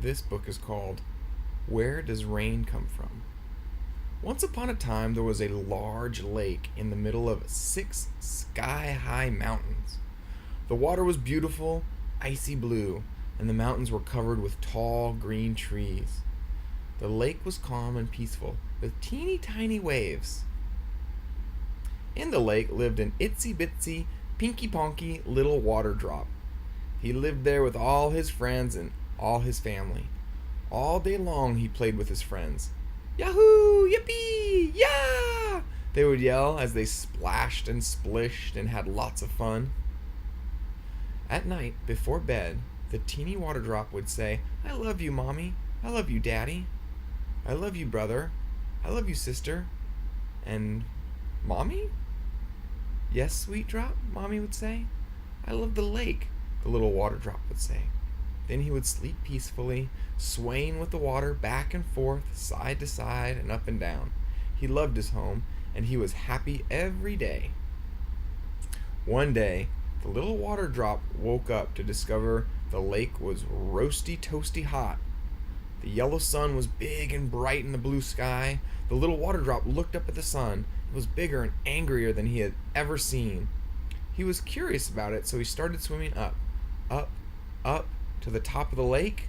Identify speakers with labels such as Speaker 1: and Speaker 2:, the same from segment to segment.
Speaker 1: This book is called Where Does Rain Come From? Once upon a time, there was a large lake in the middle of 6 sky-high mountains. The water was beautiful, icy blue, and the mountains were covered with tall green trees. The lake was calm and peaceful, with teeny tiny waves. In the lake lived an itsy bitsy, pinky ponky little water drop. He lived there with all his friends and all his family. All day long he played with his friends. Yahoo! Yippee! Yeah! They would yell as they splashed and splished and had lots of fun. At night, before bed, the teeny water drop would say, "I love you, Mommy. I love you, Daddy. I love you, brother. I love you, sister." And, "Mommy?" "Yes, sweet drop," Mommy would say. "I love the lake," the little water drop would say. Then he would sleep peacefully, swaying with the water back and forth, side to side, and up and down. He loved his home, and he was happy every day. One day, the little water drop woke up to discover the lake was roasty toasty hot. The yellow sun was big and bright in the blue sky. The little water drop looked up at the sun. It was bigger and angrier than he had ever seen. He was curious about it, so he started swimming up, up, to the top of the lake.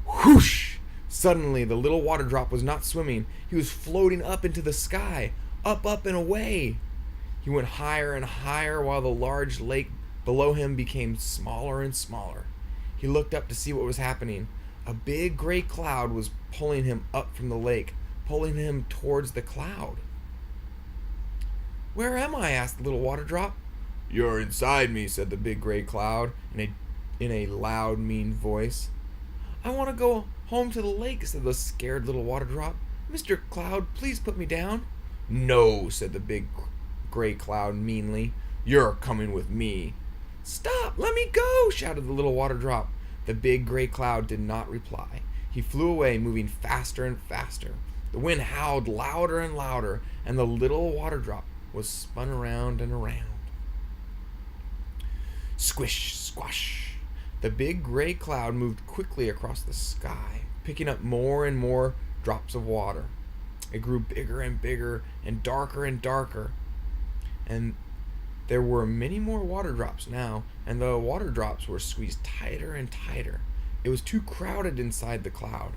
Speaker 1: Whoosh! Suddenly, the little water drop was not swimming. He was floating up into the sky, up, and away. He went higher and higher while the large lake below him became smaller and smaller. He looked up to see what was happening. A big gray cloud was pulling him up from the lake, pulling him towards the cloud. "Where am I?" asked the little water drop. "You're inside me," said the big gray cloud in a loud, mean voice. "I want to go home to the lake," said the scared little water drop. "Mr. Cloud, please put me down." "No," said the big gray cloud meanly. "You're coming with me." "Stop! Let me go!" shouted the little water drop. The big gray cloud did not reply. He flew away, moving faster and faster. The wind howled louder and louder, and the little water drop was spun around and around. Squish, squash! The big gray cloud moved quickly across the sky, picking up more and more drops of water. It grew bigger and bigger and darker, and there were many more water drops now, and the water drops were squeezed tighter and tighter. It was too crowded inside the cloud.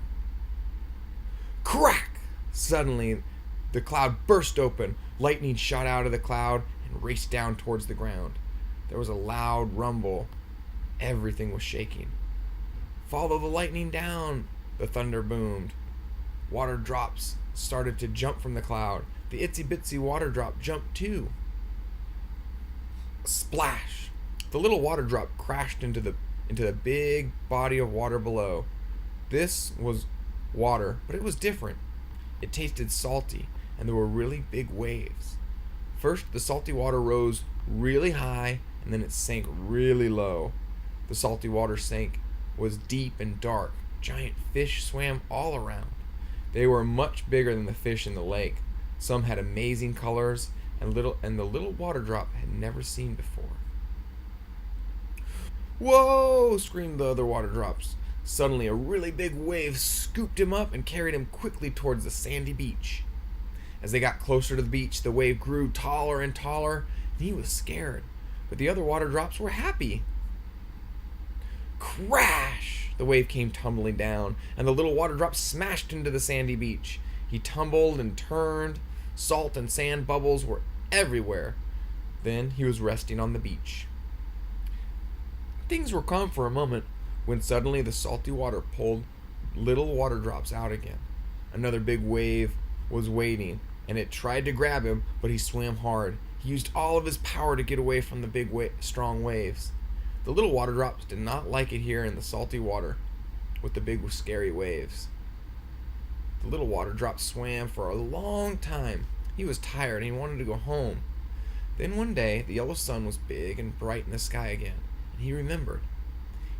Speaker 1: Crack! Suddenly, the cloud burst open. Lightning shot out of the cloud and raced down towards the ground. There was a loud rumble. Everything was shaking. "Follow the lightning down," the thunder boomed. Water drops started to jump from the cloud. The itsy bitsy water drop jumped too. Splash! The little water drop crashed into the big body of water below. This was water, but it was different. It tasted salty, and there were really big waves. First, the salty water rose really high, and then it sank really low. The salty water was deep and dark. Giant fish swam all around. They were much bigger than the fish in the lake. Some had amazing colors, and the little water drop had never seen before. "Whoa!" screamed the other water drops. Suddenly, a really big wave scooped him up and carried him quickly towards the sandy beach. As they got closer to the beach, the wave grew taller and taller, and he was scared. But the other water drops were happy. Crash! The wave came tumbling down, and the little water drop smashed into the sandy beach. He tumbled and turned. Salt and sand bubbles were everywhere. Then he was resting on the beach. Things were calm for a moment, when suddenly the salty water pulled little water drops out again. Another big wave was waiting, and it tried to grab him, but he swam hard. He used all of his power to get away from the big, strong waves. The little water drops did not like it here in the salty water with the big, scary waves. The little water drop swam for a long time. He was tired and he wanted to go home. Then one day, the yellow sun was big and bright in the sky again, and he remembered.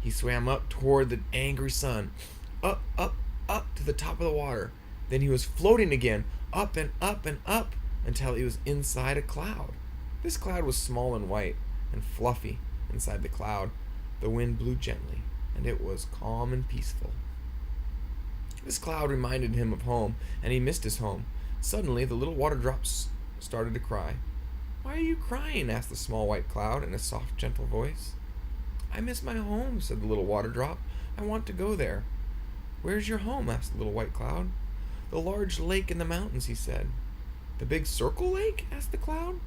Speaker 1: He swam up toward the angry sun, up to the top of the water. Then he was floating again, up and up and up, until he was inside a cloud. This cloud was small and white and fluffy. Inside the cloud, the wind blew gently. and it was calm and peaceful. This cloud reminded him of home, and he missed his home. Suddenly, the little water drops started to cry. "Why are you crying?" asked the small white cloud in a soft, gentle voice. "I miss my home," said the little water drop. "I want to go there." "Where's your home?" asked the little white cloud. "The large lake in the mountains," he said. "The big circle lake?" asked the cloud.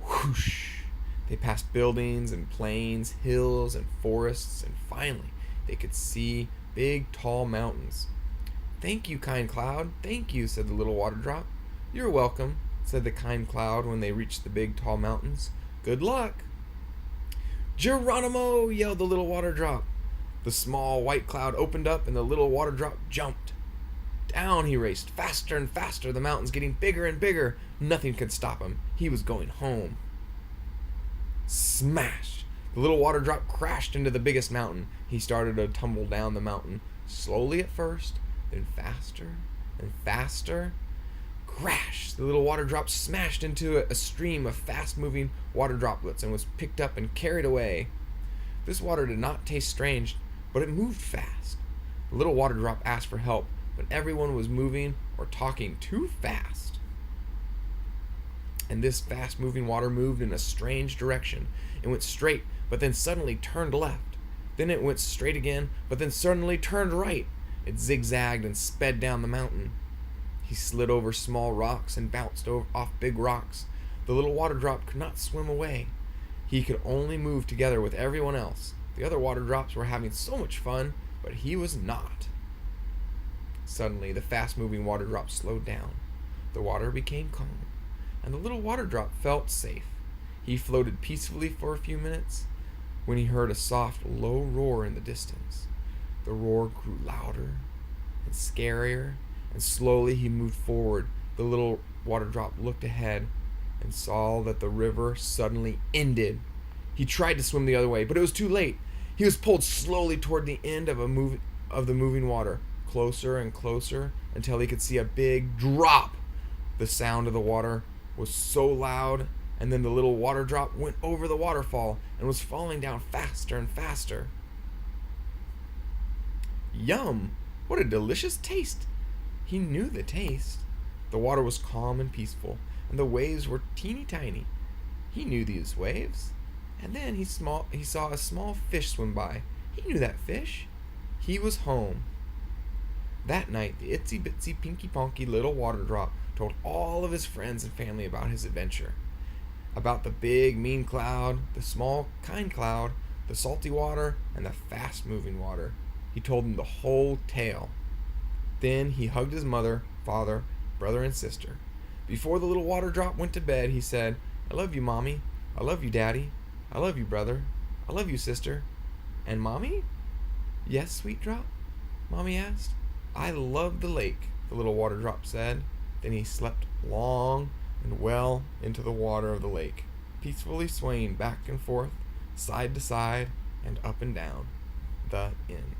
Speaker 1: Whoosh! They passed buildings and plains, hills and forests, and finally they could see big, tall mountains. "Thank you, kind cloud. Thank you," said the little water drop. "You're welcome," said the kind cloud when they reached the big, tall mountains. "Good luck." "Geronimo!" yelled the little water drop. The small white cloud opened up and the little water drop jumped. Down he raced, faster and faster, the mountains getting bigger and bigger. Nothing could stop him. He was going home. Smash! The little water drop crashed into the biggest mountain. He started to tumble down the mountain, slowly at first, then faster and faster. Crash! The little water drop smashed into a stream of fast-moving water droplets and was picked up and carried away. This water did not taste strange, but it moved fast. The little water drop asked for help, but everyone was moving or talking too fast. And this fast-moving water moved in a strange direction. It went straight, but then suddenly turned left. Then it went straight again, but then suddenly turned right. It zigzagged and sped down the mountain. He slid over small rocks and bounced off big rocks. The little water drop could not swim away. He could only move together with everyone else. The other water drops were having so much fun, but he was not. Suddenly, the fast-moving water drop slowed down. The water became calm, and the little water drop felt safe. He floated peacefully for a few minutes when he heard a soft, low roar in the distance. The roar grew louder and scarier, and slowly he moved forward. The little water drop looked ahead and saw that the river suddenly ended. He tried to swim the other way, but it was too late. He was pulled slowly toward the end of the moving water, closer and closer until he could see a big drop. The sound of the water was so loud, and then the little water drop went over the waterfall and was falling down faster and faster. Yum! What a delicious taste! He knew the taste. The water was calm and peaceful, and the waves were teeny tiny. He knew these waves. And then he saw a small fish swim by. He knew that fish. He was home. That night, the itsy bitsy pinky ponky little water drop told all of his friends and family about his adventure. About the big mean cloud, the small kind cloud, the salty water, and the fast moving water. He told them the whole tale. Then he hugged his mother, father, brother, and sister. Before the little water drop went to bed, he said, "I love you, Mommy. I love you, Daddy. I love you, brother. I love you, sister." "And Mommy?" "Yes, sweet drop?" Mommy asked. "I love the lake," the little water drop said. Then he slept long and well into the water of the lake, peacefully swaying back and forth, side to side, and up and down. The end.